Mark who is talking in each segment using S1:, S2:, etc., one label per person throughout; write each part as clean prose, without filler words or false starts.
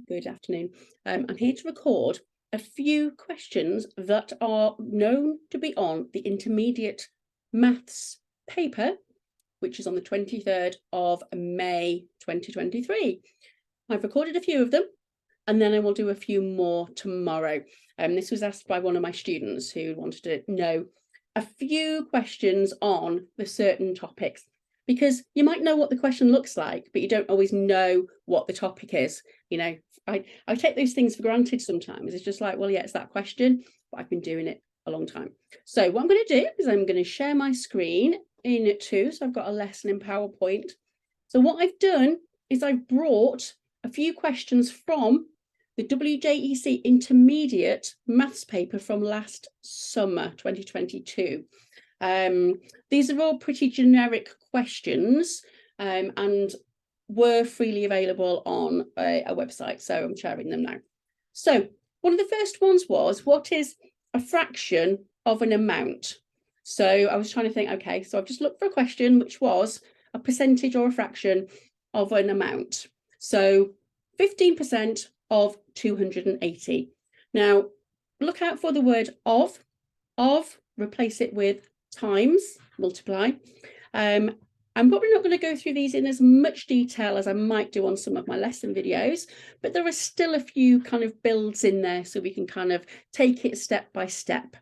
S1: Good afternoon. I'm here to record a few questions that are known to be on the intermediate maths paper, which is on the 23rd of May 2023. I've recorded a few of them, and then I will do a few more tomorrow. This was asked by one of my students who wanted to know a few questions on the certain topics, because you might know what the question looks like, but you don't always know what the topic is. You know, I take those things for granted sometimes. It's just like, well, yeah, it's that question, but I've been doing it a long time. So what I'm going to do is I'm going to share my screen in two. So I've got a lesson in PowerPoint. So what I've done is I've brought a few questions from the WJEC Intermediate Maths paper from last summer, 2022. These are all pretty generic questions and were freely available on a website, so I'm sharing them now. So one of the first ones was, what is a fraction of an amount? So I was trying to think, okay, so I've just looked for a question which was a percentage or a fraction of an amount. So 15% of 280. Now, look out for the word of, replace it with times, multiply. I'm probably not going to go through these in as much detail as I might do on some of my lesson videos, but there are still a few kind of builds in there so we can kind of take it step by step.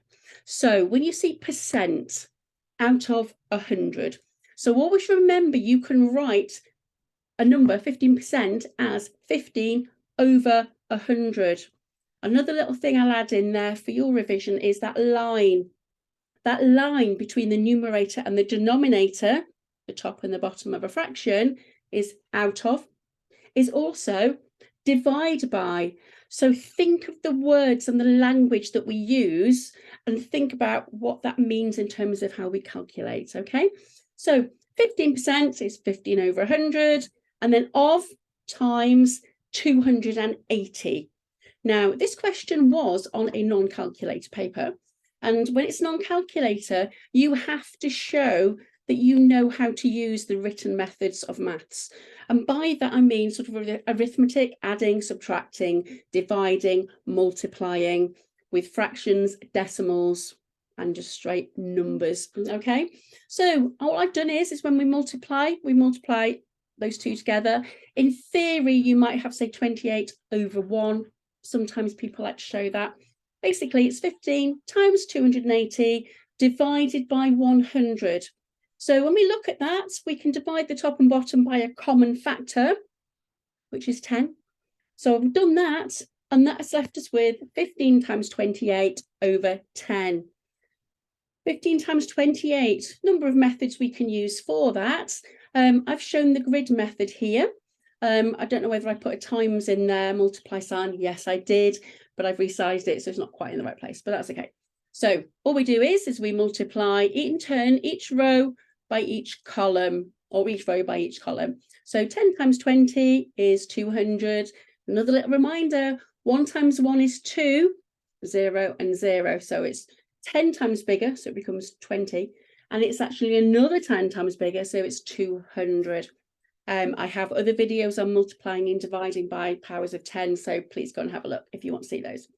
S1: So when you see percent out of 100, so always remember you can write a number 15% as 15 over 100. Another little thing I'll add in there for your revision is that line between the numerator and the denominator, the top and the bottom of a fraction, is out of, is also divide by. So think of the words and the language that we use and think about what that means in terms of how we calculate, okay? So 15% is 15 over 100, and then of times 280. Now, this question was on a non-calculator paper, and when it's non-calculator, you have to show that you know how to use the written methods of maths. And by that, I mean sort of arithmetic, adding, subtracting, dividing, multiplying with fractions, decimals, and just straight numbers, okay? So all I've done is when we multiply those two together. In theory, you might have, say, 28 over 1. Sometimes people like to show that. Basically, it's 15 times 280 divided by 100. So when we look at that, we can divide the top and bottom by a common factor, which is 10. So I've done that, and that has left us with 15 times 28 over 10. 15 times 28, number of methods we can use for that. I've shown the grid method here. I don't know whether I put a times in there, multiply sign. Yes, I did, but I've resized it, so it's not quite in the right place, but that's okay. So all we do is we multiply in turn each row by each column, or each row by each column. So 10 times 20 is 200. Another little reminder, 1 times 1 is 2, 0 and 0. So it's 10 times bigger, so it becomes 20. And it's actually another 10 times bigger, so it's 200. I have other videos on multiplying and dividing by powers of 10, so please go and have a look if you want to see those.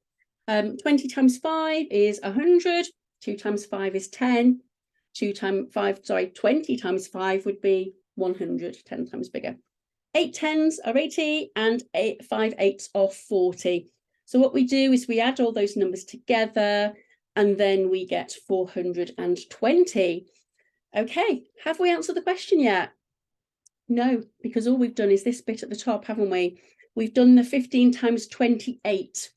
S1: 20 times 5 is 100. 2 times 5 is 10. 20 times 5 would be 100, 10 times bigger. 8 tens are 80, and 5 eights are 40. So what we do is we add all those numbers together, and then we get 420. Okay, have we answered the question yet? No, because all we've done is this bit at the top, haven't we? We've done the 15 times 28.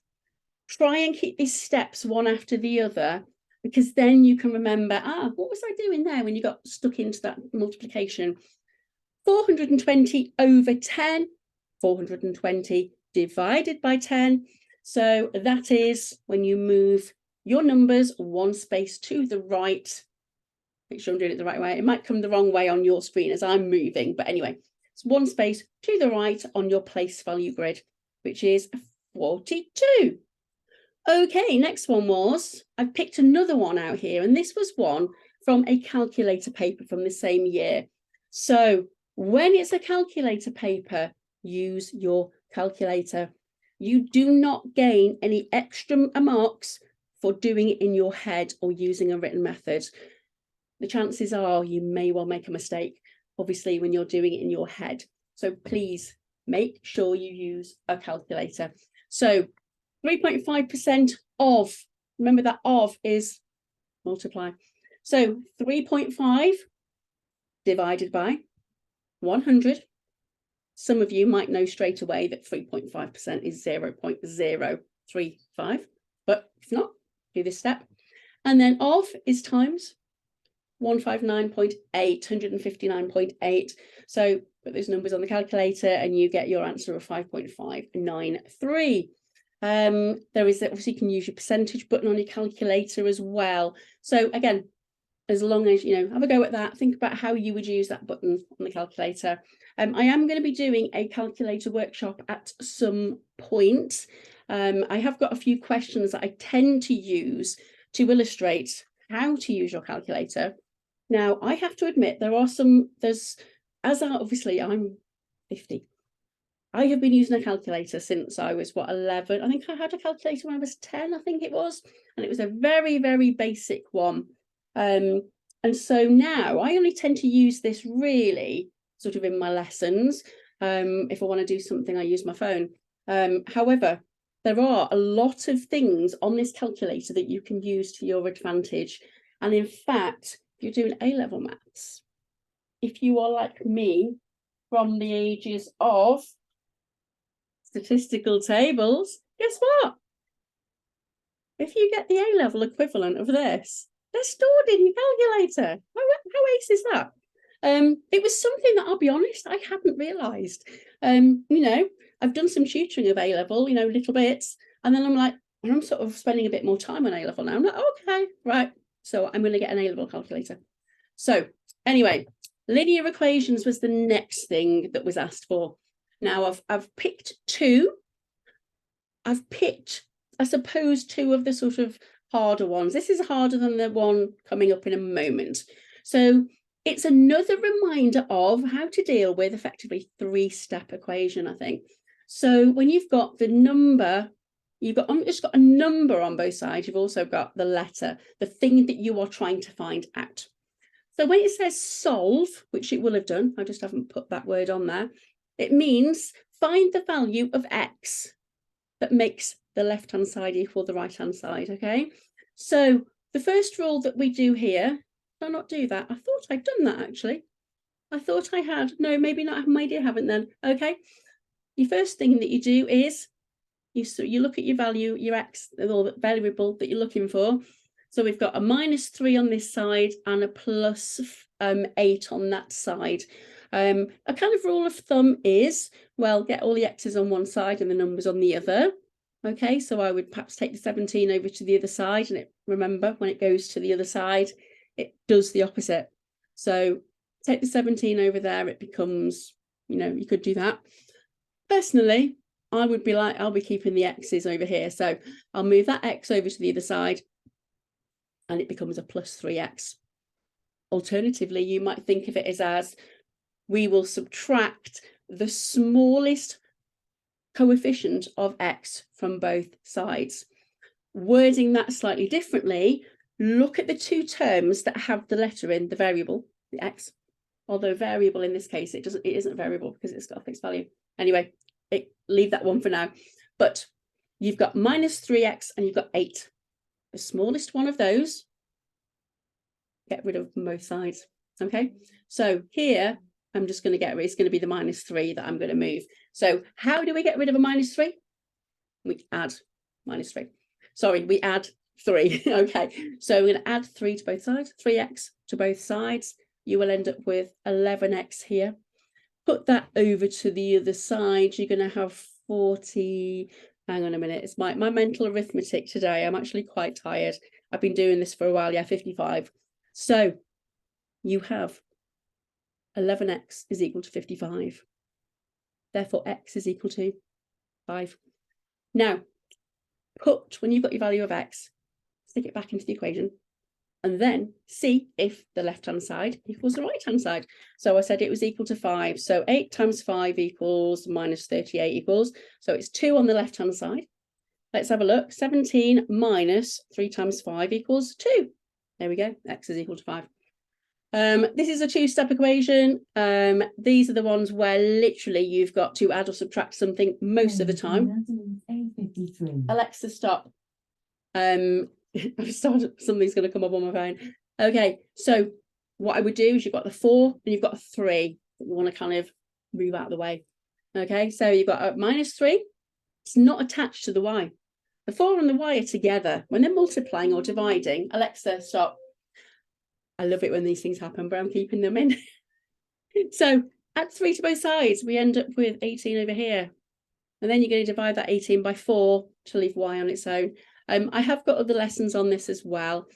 S1: Try and keep these steps one after the other, because then you can remember, what was I doing there when you got stuck into that multiplication? 420 over 10, 420 divided by 10. So that is when you move your numbers one space to the right. Make sure I'm doing it the right way. It might come the wrong way on your screen as I'm moving, but anyway, it's one space to the right on your place value grid, which is 42. Okay, next one was, I've picked another one out here, and this was one from a calculator paper from the same year. So when it's a calculator paper, use your calculator. You do not gain any extra marks for doing it in your head or using a written method. The chances are you may well make a mistake, obviously, when you're doing it in your head. So please make sure you use a calculator. So 3.5% of, remember that of is multiply. So 3.5 divided by 100. Some of you might know straight away that 3.5% is 0.035, but if not, do this step. And then of is times 159.8, 159.8. So put those numbers on the calculator and you get your answer of 5.593. There is obviously, you can use your percentage button on your calculator as well. So again, as long as you have a go at that, think about how you would use that button on the calculator. I am going to be doing a calculator workshop at some point. I have got a few questions that I tend to use to illustrate how to use your calculator. Now, I have to admit, obviously I'm 50. I have been using a calculator since I was, 11? I think I had a calculator when I was 10, I think it was. And it was a very, very basic one. And so now I only tend to use this really sort of in my lessons. If I want to do something, I use my phone. However, there are a lot of things on this calculator that you can use to your advantage. And in fact, if you're doing A-level maths, if you are like me from the ages of statistical tables, guess what? If you get the A-level equivalent of this, they're stored in your calculator. How ace is that? It was something that, I'll be honest, I hadn't realised. I've done some tutoring of A-level, little bits, and then I'm sort of spending a bit more time on A-level now. I'm like, okay, right. So I'm going to get an A-level calculator. So anyway, linear equations was the next thing that was asked for. Now I've picked two. I've picked, I suppose, two of the sort of harder ones. This is harder than the one coming up in a moment. So it's another reminder of how to deal with effectively three-step equation, I think. So when you've got the number, you've just got a number on both sides. You've also got the letter, the thing that you are trying to find out. So when it says solve, which it will have done, I just haven't put that word on there, it means find the value of x that makes the left-hand side equal the right-hand side, okay? So the first rule that we do here, did I not do that? I thought I'd done that, actually. I thought I had. No, maybe not. Maybe I haven't then. Okay. Your first thing that you do is you look at your value, your x, or the variable that you're looking for. So we've got a -3 on this side and a +8 on that side. A kind of rule of thumb is, well, get all the x's on one side and the numbers on the other. Okay, so I would perhaps take the 17 over to the other side, and remember, when it goes to the other side, it does the opposite. So take the 17 over there, it becomes, you could do that. Personally, I would be like, I'll be keeping the x's over here. So I'll move that x over to the other side and it becomes a +3x. Alternatively, you might think of it as we will subtract the smallest coefficient of x from both sides. Wording that slightly differently, look at the two terms that have the letter in, the variable, the x, although variable in this case, it isn't a variable because it's got a fixed value. Anyway, leave that one for now. But you've got -3x and you've got 8. The smallest one of those, get rid of both sides. Okay, so here I'm just going to get rid, it's going to be the -3 that I'm going to move. So how do we get rid of a -3? We add -3. Sorry, we add 3. Okay, so we're going to add 3 to both sides, 3x to both sides. You will end up with 11x here. Put that over to the other side. You're going to have 40. Hang on a minute. It's my mental arithmetic today. I'm actually quite tired. I've been doing this for a while. Yeah, 55. So you have 11x is equal to 55. Therefore, x is equal to 5. Now, when you've got your value of x, stick it back into the equation. and then see if the left-hand side equals the right-hand side. So I said it was equal to 5. So 8 times 5 equals minus 38 equals. So it's 2 on the left-hand side. Let's have a look. 17 minus 3 times 5 equals 2. There we go. X is equal to 5. This is a two-step equation. These are the ones where literally you've got to add or subtract something most of the time. Alexa, stop. I've started, something's going to come up on my phone. Okay, so what I would do is you've got the 4 and you've got a 3 that you want to kind of move out of the way. Okay, so you've got a minus 3. It's not attached to the y. The 4 and the y are together. When they're multiplying or dividing, Alexa, stop. I love it when these things happen, but I'm keeping them in. So add 3 to both sides. We end up with 18 over here. And then you're going to divide that 18 by 4 to leave y on its own. I have got other lessons on this as well.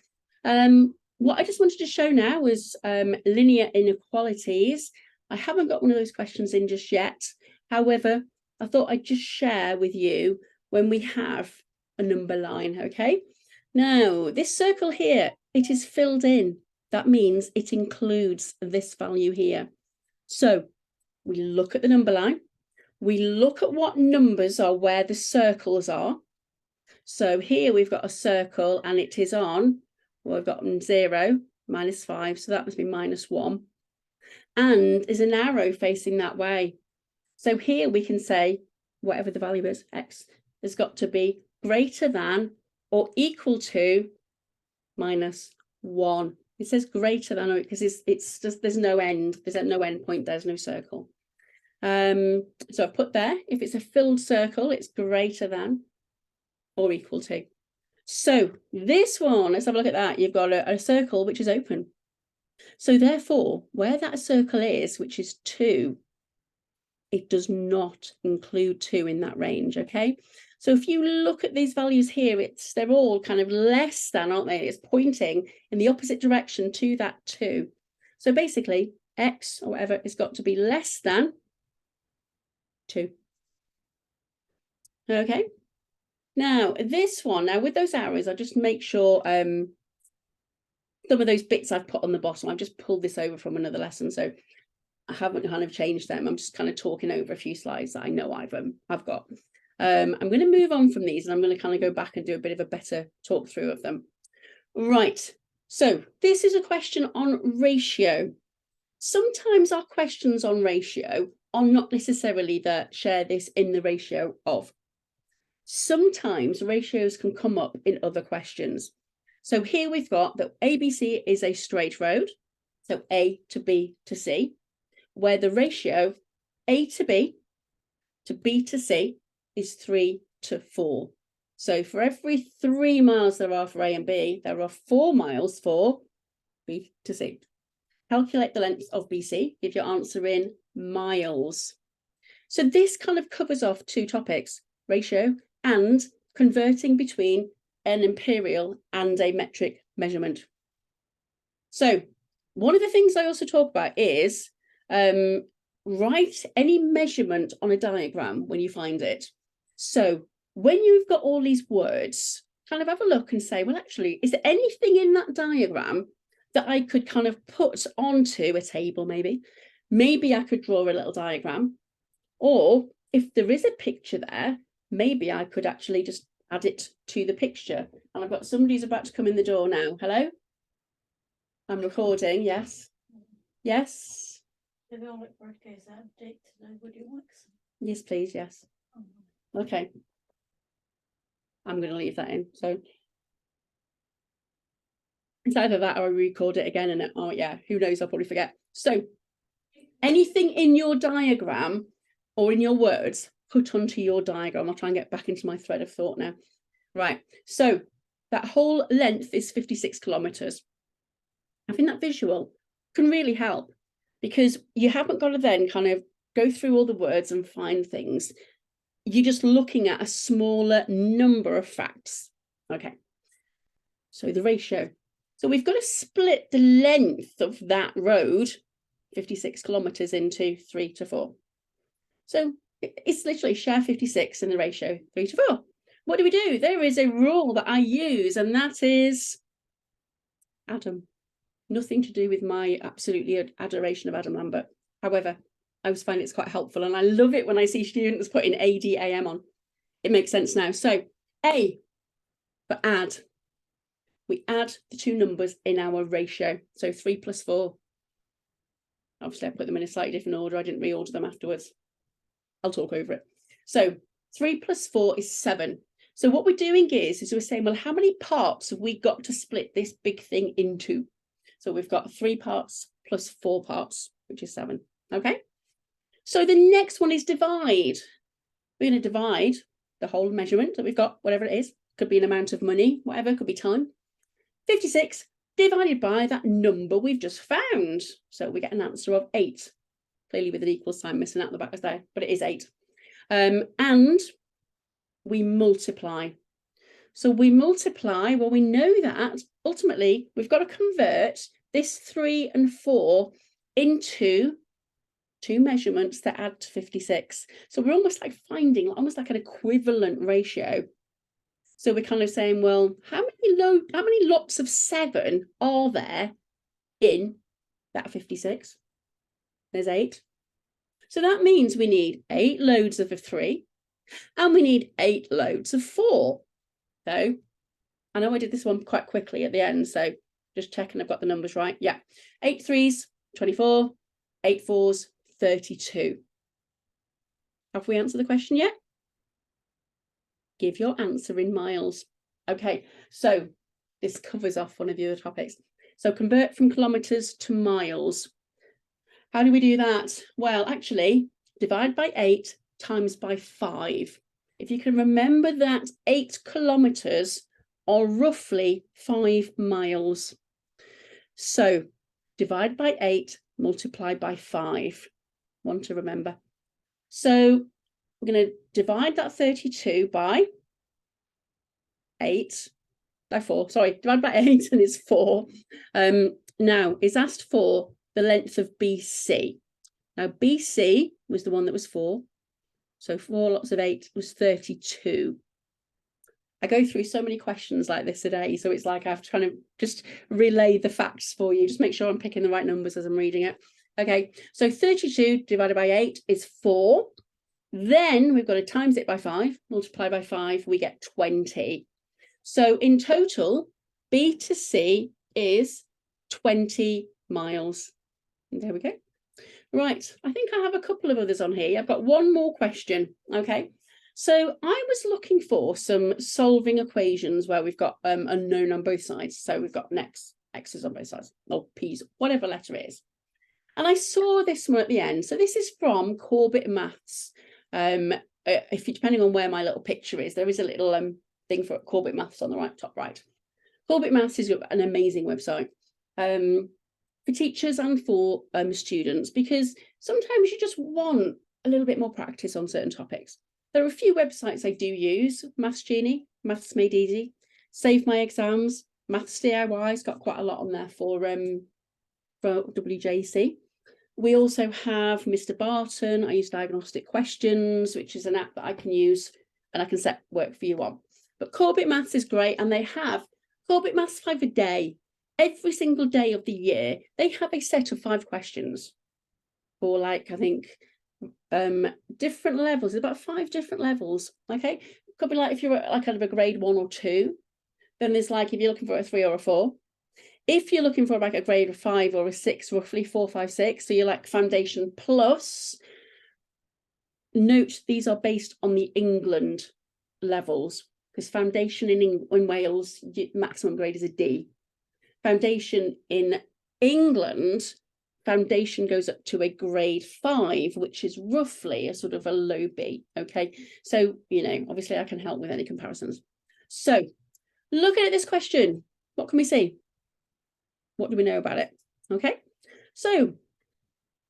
S1: What I just wanted to show now was linear inequalities. I haven't got one of those questions in just yet. However, I thought I'd just share with you when we have a number line, okay? Now, this circle here, it is filled in. That means it includes this value here. So we look at the number line. We look at what numbers are where the circles are. So here we've got a circle and it is on, well, we've got 0, minus 5, so that must be minus 1. And there's an arrow facing that way. So here we can say, whatever the value is, x has got to be greater than or equal to minus 1. It says greater than, because it's just, there's no end. There's no end point, there's no circle. So I've put there, if it's a filled circle, it's greater than or equal to. So this one, let's have a look at that. You've got a circle which is open. So therefore, where that circle is, which is 2, it does not include 2 in that range, okay? So if you look at these values here, they're all kind of less than, aren't they? It's pointing in the opposite direction to that 2. So basically, x or whatever has got to be less than 2. Okay. Now, this one, now with those arrows, I'll just make sure some of those bits I've put on the bottom, I've just pulled this over from another lesson, so I haven't kind of changed them. I'm just kind of talking over a few slides that I know I've got. I'm going to move on from these and I'm going to kind of go back and do a bit of a better talk through of them. Right, so this is a question on ratio. Sometimes our questions on ratio are not necessarily that share this in the ratio of. Sometimes ratios can come up in other questions. So here we've got that ABC is a straight road, so A to B to C, where the ratio A to B to C is 3 to 4. So for every 3 miles there are for A and B, there are 4 miles for B to C. Calculate the length of BC, give your answer in miles. So this kind of covers off 2 topics, ratio and converting between an imperial and a metric measurement. So one of the things I also talk about is write any measurement on a diagram when you find it. So when you've got all these words, kind of have a look and say, well, actually, is there anything in that diagram that I could kind of put onto a table maybe? Maybe I could draw a little diagram. Or if there is a picture there, maybe I could actually just add it to the picture. And I've got somebody who's about to come in the door now. Hello? I'm recording, yes. Yes? Yes, please, yes. Okay. I'm going to leave that in. So it's either that or I record it again and oh yeah, who knows, I'll probably forget. So anything in your diagram or in your words, put onto your diagram. I'll try and get back into my thread of thought now. Right, so that whole length is 56 kilometers. I think that visual can really help because you haven't got to then kind of go through all the words and find things. You're just looking at a smaller number of facts. Okay, so the ratio. So we've got to split the length of that road, 56 kilometers, into 3 to 4. So it's literally share 56 in the ratio 3 to 4. What do? There is a rule that I use, and that is Adam. Nothing to do with my absolutely adoration of Adam Lambert. However, I always find it's quite helpful, and I love it when I see students putting ADAM on. It makes sense now. So A for add. We add the two numbers in our ratio. So 3 plus 4. Obviously, I put them in a slightly different order. I didn't reorder them afterwards. I'll talk over it. So 3 plus 4 is 7. So what we're doing is we're saying, well, how many parts have we got to split this big thing into? So we've got 3 parts plus 4 parts, which is 7. Okay. So the next one is divide. We're going to divide the whole measurement that we've got, whatever it is. Could be an amount of money, whatever, could be time. 56 divided by that number we've just found. So we get an answer of 8. Clearly with an equal sign missing out the back there, but it is 8. And we multiply. So we multiply, well, we know that ultimately we've got to convert this 3 and 4 into 2 measurements that add to 56. So we're almost like finding almost like an equivalent ratio. So we're kind of saying, well, how many lots of 7 are there in that 56? There's 8. So that means we need 8 loads of a 3 and we need 8 loads of 4. So I know I did this one quite quickly at the end, so just checking I've got the numbers right. Yeah, 8 3s, 24, 8 4s, 32. Have we answered the question yet? Give your answer in miles. Okay, so this covers off one of the other topics. So convert from kilometers to miles. How do we do that? Well, actually, divide by 8 times by 5. If you can remember that 8 kilometers are roughly 5 miles. So divide by 8, multiply by 5. One to remember. So we're going to divide that 32 by 8, by 4, sorry, divide by 8 and it's 4. Now, it's asked for the length of BC. Now, BC was the one that was 4. So 4 lots of 8 was 32. I go through so many questions like this today, so it's like I'm trying to just relay the facts for you, just make sure I'm picking the right numbers as I'm reading it. Okay, so 32 divided by 8 is 4. Then we've got to times it by 5, multiply by 5, we get 20. So in total, B to C is 20 miles. And there we go. Right, I think I have a couple of others on here. I've got one more question. Okay, so I was looking for some solving equations where we've got unknown on both sides. So we've got x's on both sides, or p's, whatever letter it is. And I saw this one at the end. So this is from Corbett Maths. Depending on where my little picture is, there is a little thing for Corbett Maths on the right, top right. Corbett Maths is an amazing website for teachers and for students, because sometimes you just want a little bit more practice on certain topics. There are a few websites I do use: Maths Genie, Maths Made Easy, Save My Exams, Maths DIY's got quite a lot on there for WJC. We also have Mr. Barton. I use Diagnostic Questions, which is an app that I can use and I can set work for you on. But Corbett Maths is great, and they have Corbett Maths 5 a day. Every single day of the year, they have a set of 5 questions for, like, I think, different levels. There's about 5 different levels. Okay, could be like if you're like kind of a grade 1 or 2, then there's like if you're looking for a 3 or a 4. If you're looking for like a grade of 5 or a 6, roughly 4, 5, 6, so you're like foundation plus. Note these are based on the England levels, because foundation in Wales, maximum grade is a D. Foundation in England, foundation goes up to a grade 5, which is roughly a sort of a low B. Okay, so obviously I can help with any comparisons. So looking at this question, what can we see? What do we know about it? Okay, so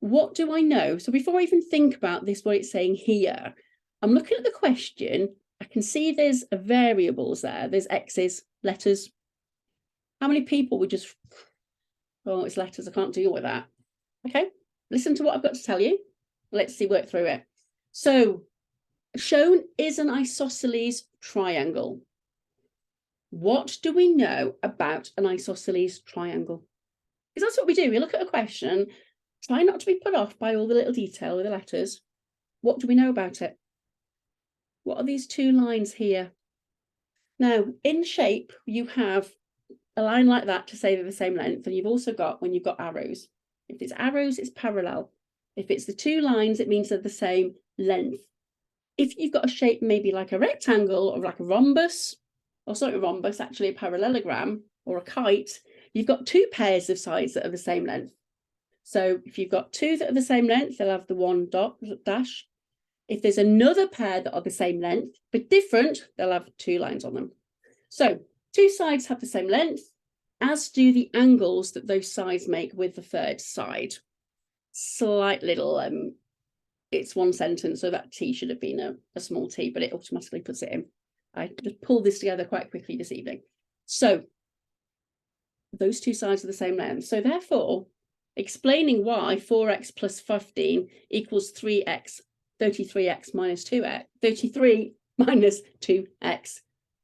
S1: what do I know? So before I even think about this, what it's saying here, I'm looking at the question. I can see there's variables there. There's X's, letters. How many people would just, oh, it's letters, I can't deal with that. Okay, listen to what I've got to tell you. Let's see, work through it. So shown is an isosceles triangle. what do we know about an isosceles triangle? Because that's what we do. We look at a question, try not to be put off by all the little detail with the letters. What do we know about it? What are these two lines here? Now, in shape, you have a line like that to say they're the same length, and you've also got, when you've got arrows, if it's arrows, it's parallel. If it's the two lines, it means they're the same length. If you've got a shape maybe like a rectangle or like a rhombus, or sorry, a rhombus, actually a parallelogram or a kite, you've got two pairs of sides that are the same length. So if you've got two that are the same length, they'll have the one dot dash. If there's another pair that are the same length but different, they'll have two lines on them. So two sides have the same length, as do the angles that those sides make with the third side. Slight little, it's one sentence, so that T should have been a small t, but it automatically puts it in. I just pulled this together quite quickly this evening. So those two sides are the same length. So therefore, explaining why 4x plus 15 equals 3x, 33x minus 2x, 33 minus 2x.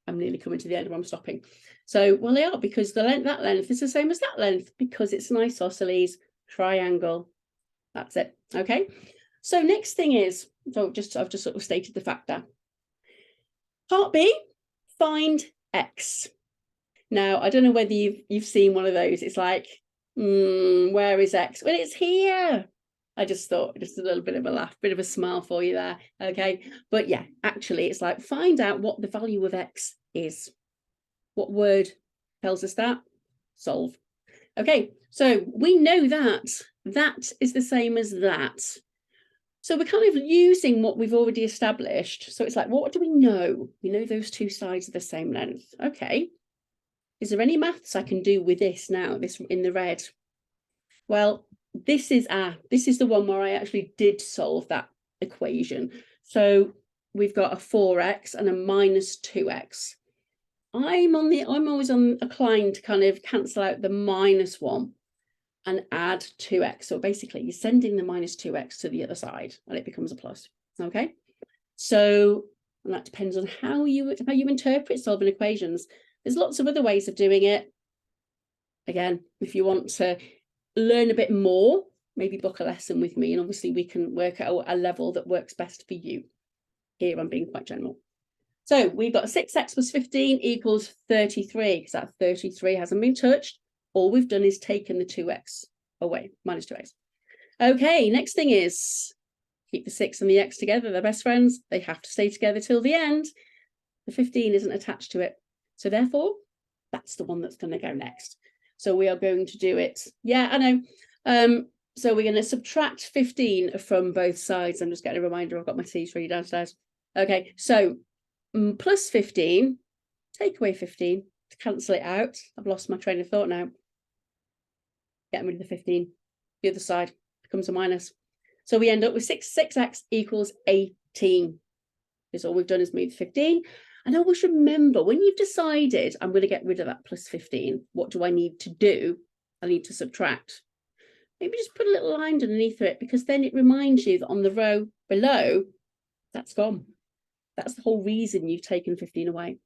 S1: I'm nearly coming to the end where I'm stopping. So, well, they are, because that length is the same as that length, because it's an isosceles triangle. That's it. Okay. So next thing is, I've just sort of stated the factor. Part B, find x. Now, I don't know whether you've seen one of those. It's like, where is x? Well, it's here. I just thought, just a little bit of a laugh, bit of a smile for you there. Okay. But yeah, actually, it's like, find out what the value of x is. What word tells us that? Solve. Okay. So we know that that is the same as that. So we're kind of using what we've already established. So it's like, what do we know? We know those two sides are the same length. Okay. Is there any maths I can do with this now, this in the red? Well, this is the one where I actually did solve that equation. So we've got a 4x and a minus 2x. I'm always inclined to kind of cancel out the minus one and add 2x. So basically you're sending the minus 2x to the other side and it becomes a plus. Okay. So, and that depends on how you interpret solving equations. There's lots of other ways of doing it. Again, if you want to learn a bit more, maybe book a lesson with me, and obviously we can work at a level that works best for you. Here I'm being quite general. So we've got 6x plus 15 equals 33, because that 33 hasn't been touched. All we've done is taken the 2x away, minus 2x. Okay, next thing is keep the 6 and the x together. They're best friends. They have to stay together till the end. The 15 isn't attached to it. So therefore, that's the one that's going to go next. So we are going to do it. Yeah, I know. So we're going to subtract 15 from both sides. I'm just getting a reminder. I've got my T's for you downstairs. Okay, so plus 15, take away 15 to cancel it out. I've lost my train of thought now. Getting rid of the 15. The other side becomes a minus. So we end up with 6x equals 18. Because all we've done is move 15. And always remember, when you've decided I'm going to get rid of that plus 15, what do I need to do? I need to subtract. Maybe just put a little line underneath it, because then it reminds you that on the row below, that's gone. That's the whole reason you've taken 15 away.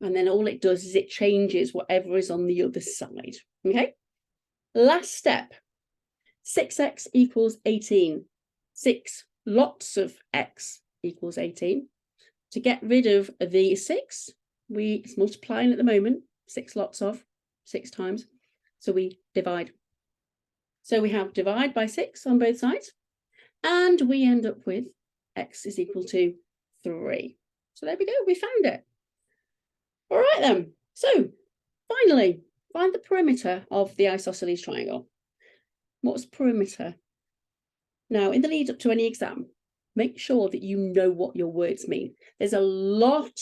S1: And then all it does is it changes whatever is on the other side. Okay. Last step. 6x equals 18. 6 lots of x equals 18. To get rid of the 6, it's multiplying at the moment, 6 lots of, 6 times. So we divide. So we have divide by 6 on both sides. And we end up with x is equal to 3. So there we go, we found it. All right then. So finally, find the perimeter of the isosceles triangle. What's perimeter? Now, in the lead up to any exam, make sure that you know what your words mean. There's a lot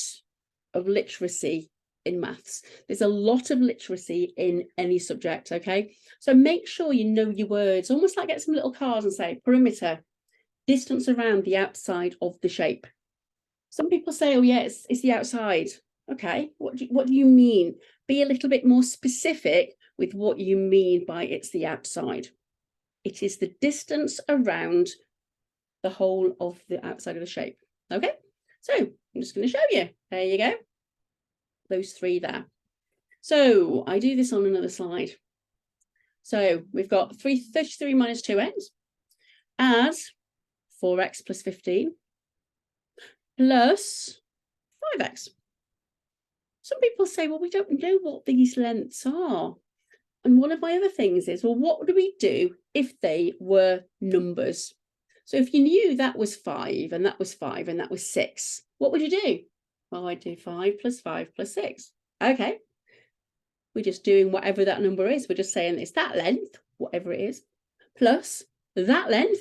S1: of literacy in maths. There's a lot of literacy in any subject, okay? So make sure you know your words, almost like get some little cards and say perimeter, distance around the outside of the shape. Some people say, oh yeah, it's the outside. Okay, what do you mean? Be a little bit more specific with what you mean by it's the outside. It is the distance around the whole of the outside of the shape. Okay, so I'm just going to show you. There you go. those 3 there. So I do this on another slide. So we've got 33 minus 2x as 4x plus 15 plus 5x. Some people say, well, we don't know what these lengths are. And one of my other things is, well, what do we do if they were numbers? So if you knew that was 5 and that was 5 and that was 6, what would you do? Well, I'd do 5 plus 6. Okay. We're just doing whatever that number is. We're just saying it's that length, whatever it is, plus that length,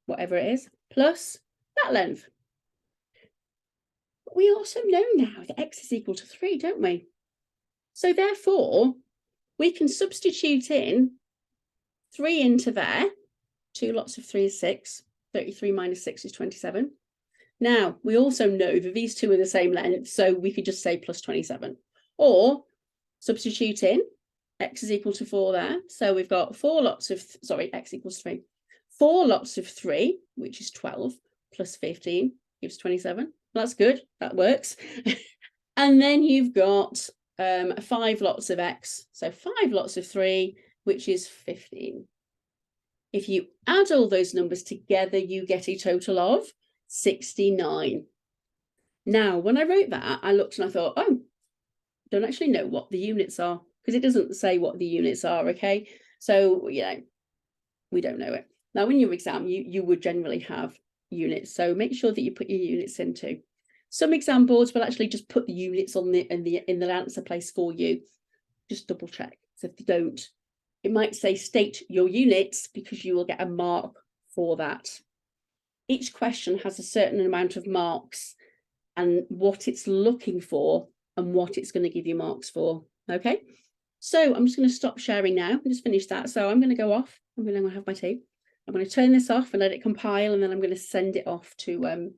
S1: whatever it is, plus that length. But we also know now that x is equal to 3, don't we? So therefore, we can substitute in 3 into there. 2 lots of 3 is 6. 33 minus 6 is 27. Now, we also know that these two are the same length, so we could just say plus 27. Or substitute in x is equal to 4 there. So we've got x equals 3. 4 lots of 3, which is 12, plus 15 gives 27. That's good. That works. And then you've got 5 lots of x. So 5 lots of 3, which is 15. If you add all those numbers together, you get a total of 69. Now, when I wrote that, I looked and I thought, oh, don't actually know what the units are, because it doesn't say what the units are, okay? So, you know, we don't know it. Now, in your exam, you would generally have units, so make sure that you put your units into. Some exam boards will actually just put the units on in the answer place for you. Just double check. So if you don't, it might say state your units, because you will get a mark for that. Each question has a certain amount of marks and what it's looking for and what it's going to give you marks for. Okay, so I'm just going to stop sharing now and just finish that. So I'm going to go off. I'm going to have my tea. I'm going to turn this off and let it compile, and then I'm going to send it off to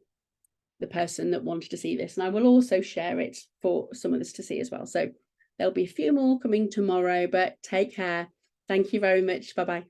S1: the person that wanted to see this. And I will also share it for some others to see as well. So there'll be a few more coming tomorrow, but take care. Thank you very much. Bye-bye.